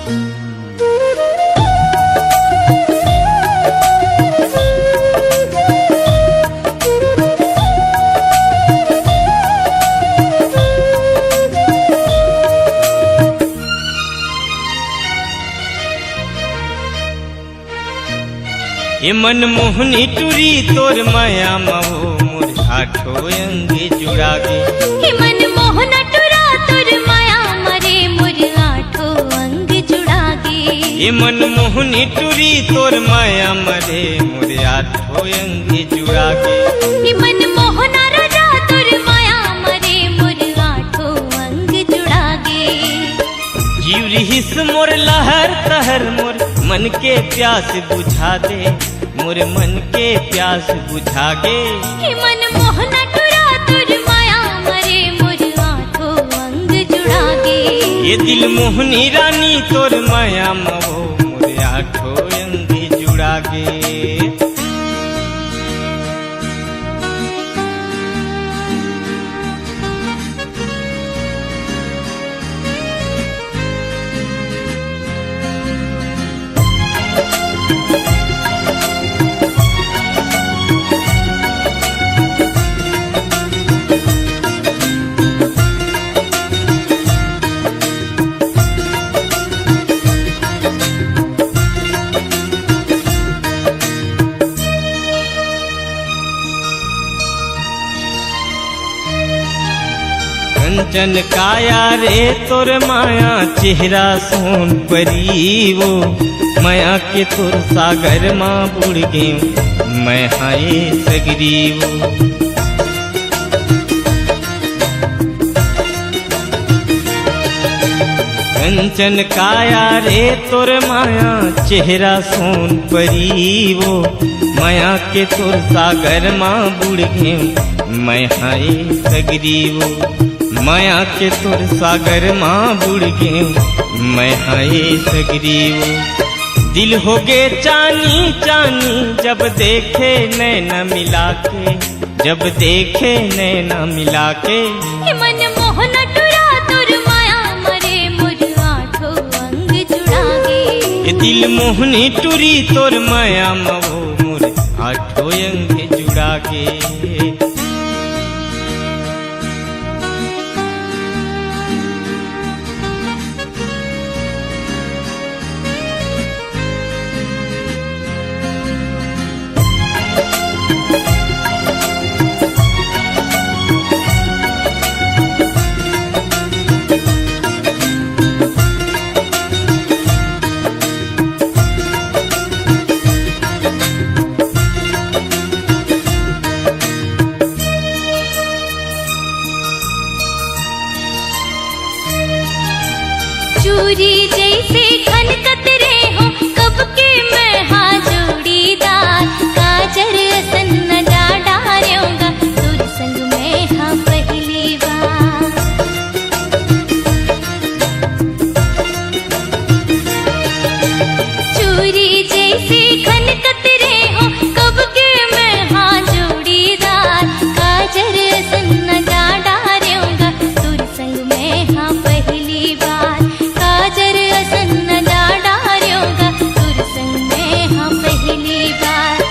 ये मनमोहनी टूरी तोर माया महो मोर आठो अंग जुड़ा गे। ये मनमोहना टूरा तोर माया मरे मोर आठो अंग जुड़ा गे। ये मनमोहनी टूरी तोर माया मरे मोर आठो अंग जुड़ा गे। ये मनमोहना राजा तोर माया मरे मोर आठो अंग जुड़ा गे। जीव रहिस मोर लहर तहर मोर मन के प्यास बुझा दे, मोर मन के प्यास बुझा गे। हे मनमोहना टूरा तोर माया मरे मोर आठो अंग जुड़ा गे। ये दिल मोहनी रानी तोर माया महो मोर आठो अंग जुड़ा गे। कंचन काया रे तोर माया चेहरा सोन परी वो, माया के तोर सागर माँ बुड़ गे मैं हाय सगरी वो। कंचन काया रे तोर माया चेहरा सोन परी वो, माया के तोर सागर माँ बुड़ गे मैं हाय सगरी वो। माया के तोर सागर माँ बुड़ गे मैं हाय सगरी वो। दिल हो गे चानी चानी जब देखे नैना मिला के, जब देखे नैना मिला के। हे मनमोहना टूरा तोर माया मरे मोर आठो अंग जुड़ा गे। ये दिल मोहनी टूरी तोर माया महो मोर आठो अंग जुड़ा गे। चूरी जैसे खनकत रे हो कब के मैं हाँ जोड़ीदार। काजर असन न जा डार्योगा तुर संग में हाँ पहली बार। चूरी जैसे खनकत रे हो कब के मैं हाँ जोड़ीदार। काजर असन न जा डार्योगा तुर संग में हाँ पहली बार। काजर असन न जा डार्योगा तुर संग में हाँ पहली बार।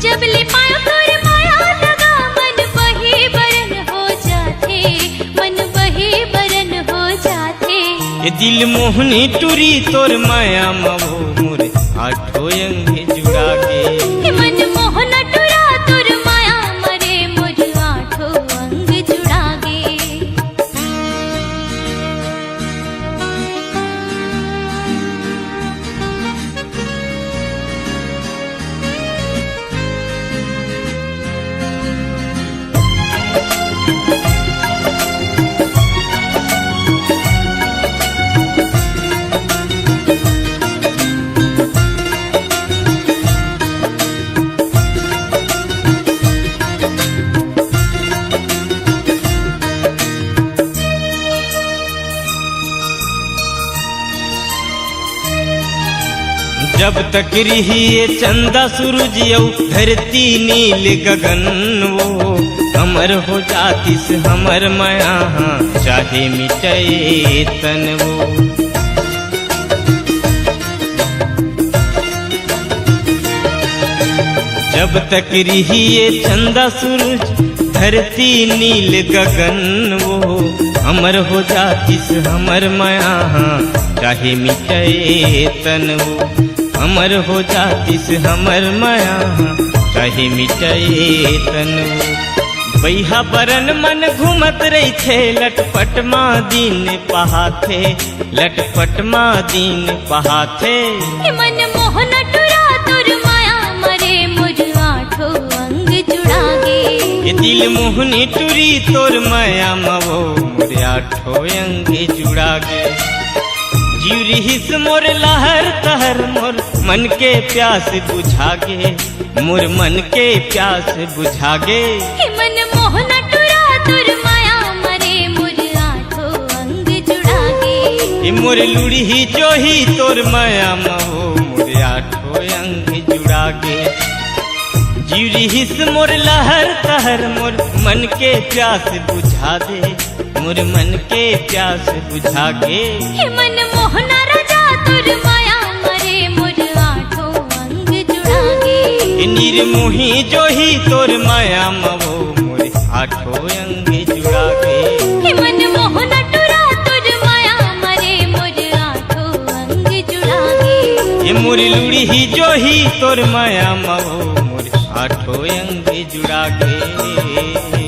जब ले पायो तोर माया लगा मन बही बरन हो जाते, मन बही बरन हो जाते। ये दिल मोहनी टूरी तोर माया महो मोर आठो अंग जुड़ा गे। हे मनमोहना टूरा तोर माया मरे मोर आठो अंग जुड़ा गे। जब तक रही ये चंदा सूरज यौ धरती नील गगन वो, हमर हो जातिस हमर माया चाहे मिटे तन वो। जब तक रही ये चंदा सूरज धरती नील गगन वो हमर हो जातिस हमर माया चाहे मिटे तन वो हमर हो जातिस हमर माया चाहे मिटे तन वो बैहा बरन मन घूमत रही थे लटपट माँ दिन पहाथे लटपट माँ दिन पहाथे मन मोहन टुरा तुर माया मरे मुझ आठो अंग जुड़ा गे ये दिल मोहनी टुरी तोर माया मवो मोर आठो अंग जुड़ा गे जीव रहीस मोर लहर तहर मोर मन के प्यास बुझा गे मोर मन के प्यास बुझा गे मन मोहन टुरा तुर माया मरे मुझ आठो अंग जुड़ा गे मोर लुड़ी जो ही तोर माया महो मोर आठो अंग जुड़ा गे जीव रहीस मोर लहर तहर मोर मन के प्यास बुझा दे मोर मन के प्यास बुझा गे मन मोहन राजा तुर माया मरे मुझ आठो अंग जुड़ा गे निर्मोही जो ही तोर माया मवो मोर आठो अंग जुड़ा गे मन मोहन टुरा तुर माया मरे मुझ आठो अंग जुड़ा गे मोर लुड़ी जो ही तोर माया मवो मोर आठो अंग जुड़ा गे।